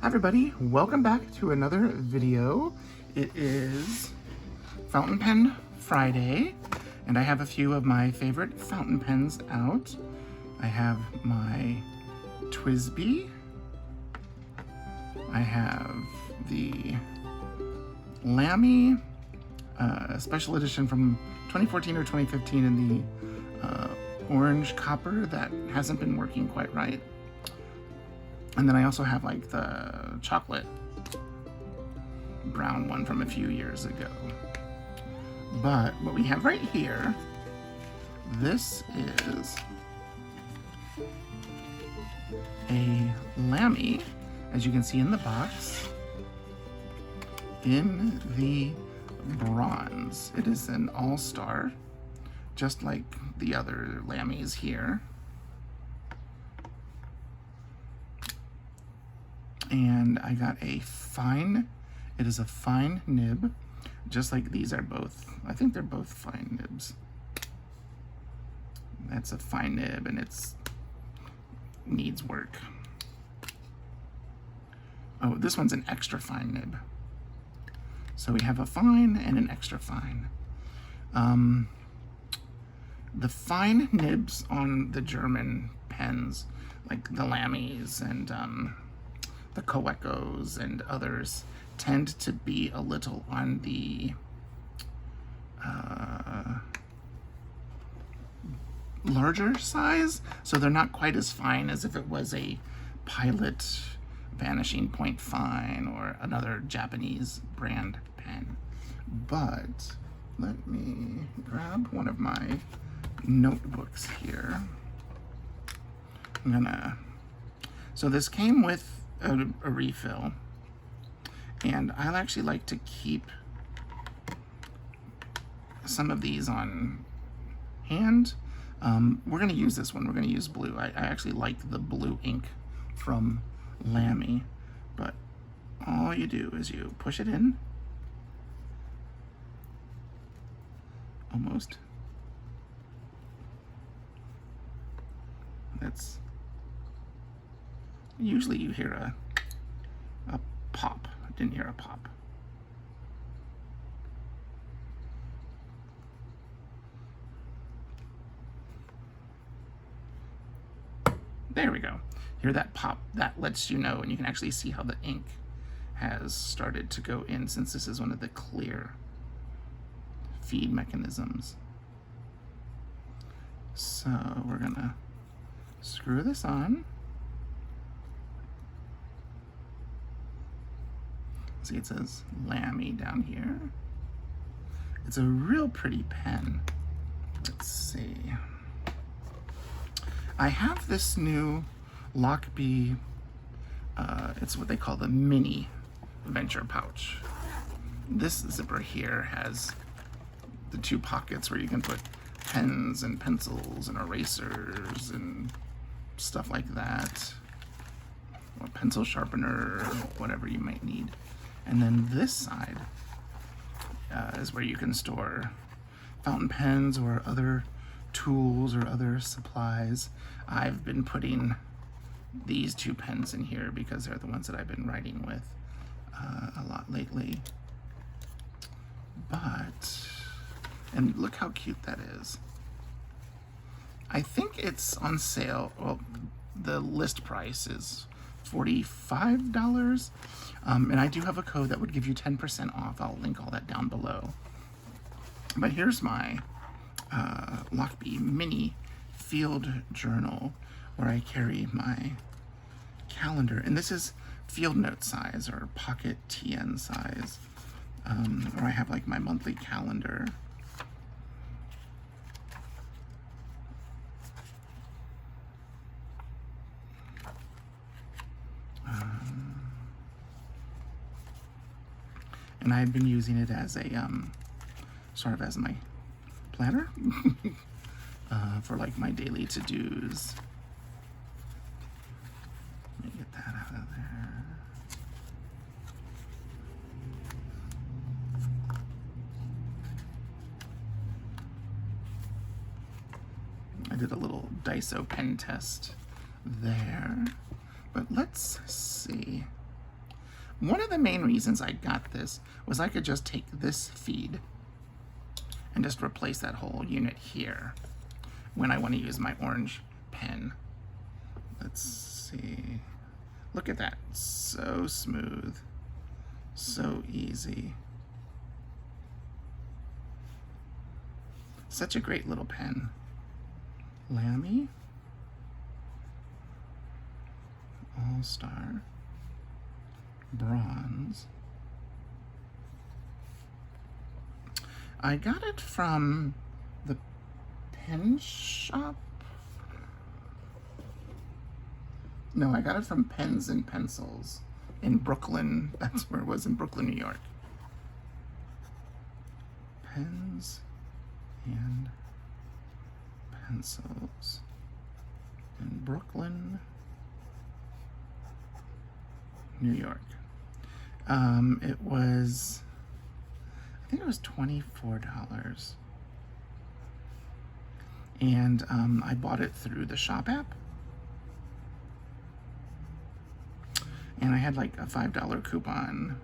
Hi everybody, welcome back to another video. It is Fountain Pen Friday, and I have a few of my favorite fountain pens out. I have my TWSBI. I have the Lamy special edition from 2014 or 2015 in the orange copper that hasn't been working quite right. And then I also have like the chocolate brown one from a few years ago. But what we have right here, this is a Lamy, as you can see in the box, in the bronze. It is an all-star, just like the other Lamys here. And I got a fine, it is a fine nib, just like these are both. I think they're both fine nibs. That's a fine nib and it's needs work. Oh, this one's an extra fine nib. So we have a fine and an extra fine. The fine nibs on the German pens, like the Lamys and the Coecos and others, tend to be a little on the larger size, so they're not quite as fine as if it was a Pilot Vanishing Point Fine or another Japanese brand pen. But let me grab one of my notebooks here. So this came with a refill, and I actually like to keep some of these on hand. We're going to use this one. We're going to use blue. I actually like the blue ink from Lamy, but all you do is you push it in, almost. That's usually you hear a pop. I didn't hear a pop. There we go. Hear that pop? That lets you know, and you can actually see how the ink has started to go in, since this is one of the clear feed mechanisms. So we're gonna screw this on. See, it says Lamy down here. It's a real pretty pen. Let's see. I have this new Lochby, it's what they call the mini venture pouch. This zipper here has the two pockets where you can put pens and pencils and erasers and stuff like that, or pencil sharpener, whatever you might need. And then this side is where you can store fountain pens or other tools or other supplies. I've been putting these two pens in here because they're the ones that I've been writing with a lot lately. But, and look how cute that is. I think it's on sale. Well, the list price is $45. And I do have a code that would give you 10% off. I'll link all that down below. But here's my Lochby mini field journal, where I carry my calendar. And this is field note size or pocket TN size, where I have like my monthly calendar. And I've been using it as a sort of as my planner for like my daily to-dos. Let me get that out of there. I did a little Daiso pen test there, but let's see. One of the main reasons I got this was I could just take this feed and just replace that whole unit here when I want to use my orange pen. Let's see. Look at that. So smooth. So easy. Such a great little pen. Lamy. All-Star. Bronze. I got it from the pen shop. No, I got it from Pens and Pencils in Brooklyn. That's where it was, in Brooklyn, New York. Pens and Pencils in Brooklyn, New York. It was, I think it was $24. And I bought it through the shop app. And I had like a $5 coupon.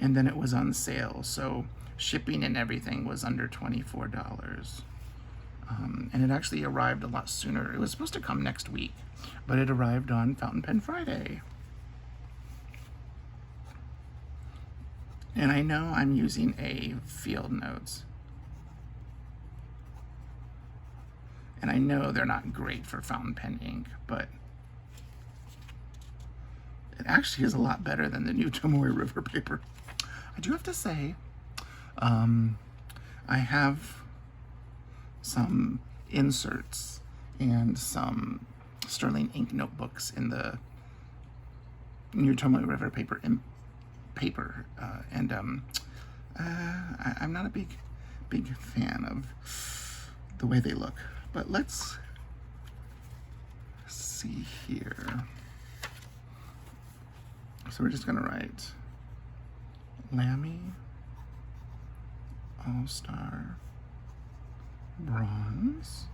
And then it was on sale, so shipping and everything was under $24. And it actually arrived a lot sooner. It was supposed to come next week, but it arrived on Fountain Pen Friday. And I know I'm using a Field Notes. And I know they're not great for fountain pen ink, but it actually is a lot better than the new Tomoe River paper. I do have to say, I have some inserts and some Sterling ink notebooks in the new Tomoe River paper. I'm not a big fan of the way they look. But let's see here. So we're just gonna write Lamy, All-Star, Bronze,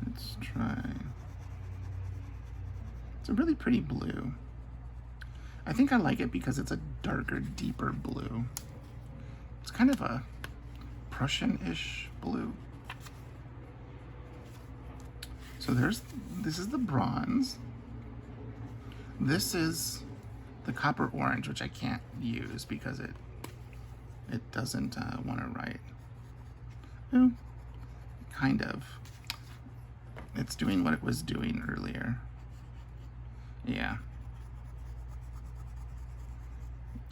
let's try, it's a really pretty blue. I think I like it because it's a darker, deeper blue. It's kind of a Prussian-ish blue. So this is the bronze. This is the copper orange, which I can't use because it doesn't want to write. Oh, kind of. It's doing what it was doing earlier. Yeah.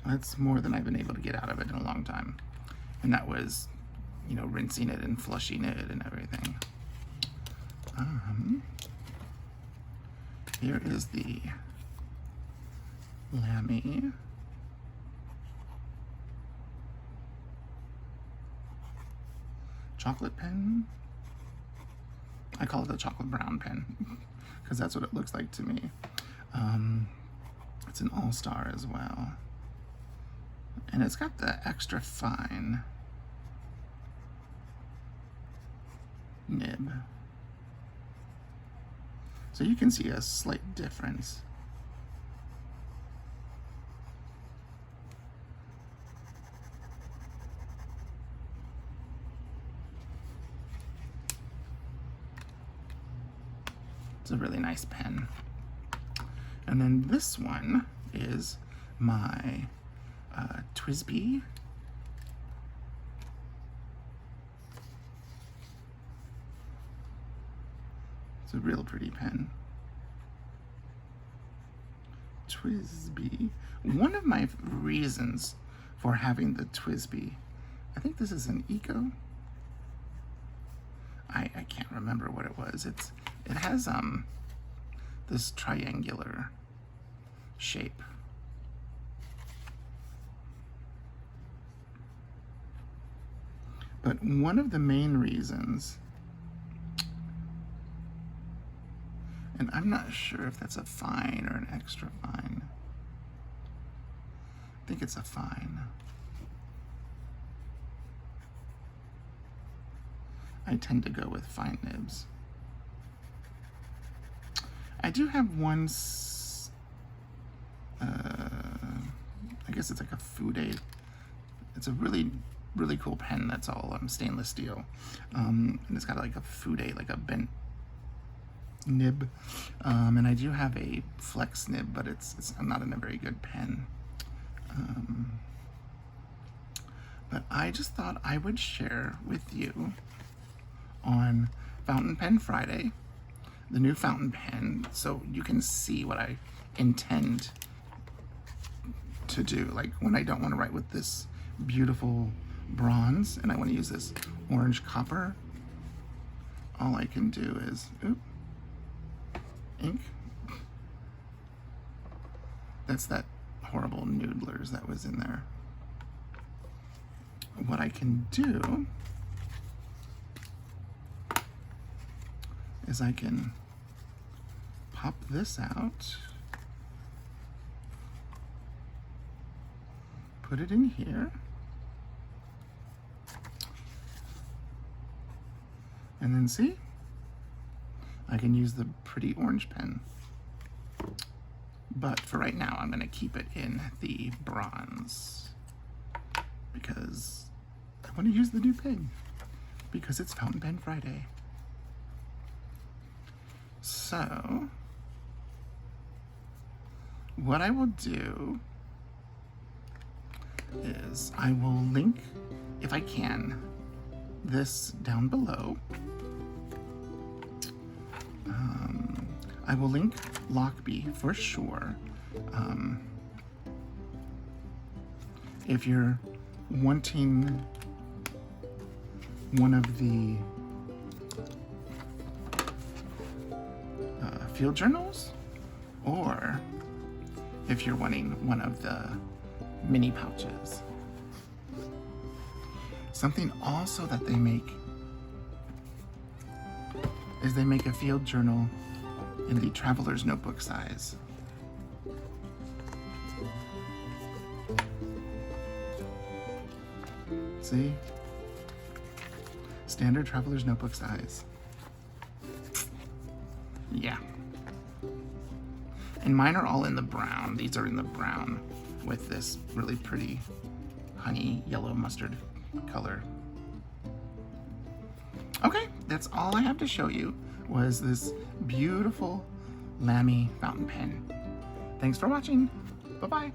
That's more than I've been able to get out of it in a long time. And that was, you know, rinsing it and flushing it and everything. Here is the Lamy. Chocolate pen. I call it the chocolate brown pen because that's what it looks like to me. It's an All-Star as well. And it's got the extra fine nib. So you can see a slight difference. It's a really nice pen. And then this one is my TWSBI. It's a real pretty pen. TWSBI. One of my reasons for having the TWSBI, I think this is an Eco. I can't remember what it was. It has this triangular shape. But one of the main reasons, and I'm not sure if that's a fine or an extra fine. I think it's a fine. I tend to go with fine nibs. I do have one, I guess it's like a food aid. It's a really cool pen that's all stainless steel. And it's got like a food aid, like a bent nib. And I do have a flex nib, but it's not in a very good pen. But I just thought I would share with you on Fountain Pen Friday, the new fountain pen, so you can see what I intend to do. Like when I don't want to write with this beautiful bronze and I want to use this orange copper, all I can do is, ink. That's that horrible Noodlers that was in there. What I can do is I can pop this out, put it in here, and then see, I can use the pretty orange pen. But for right now, I'm going to keep it in the bronze because I want to use the new pen because it's Fountain Pen Friday. So what I will do is I will link, if I can, this down below. I will link Lochby for sure. If you're wanting one of the field journals, or if you're wanting one of the mini pouches. Something also that they make is they make a field journal in the traveler's notebook size. See? Standard traveler's notebook size. Yeah. And mine are all in the brown. These are in the brown with this really pretty honey yellow mustard color. Okay, that's all I have to show you was this beautiful Lamy fountain pen. Thanks for watching. Bye-bye.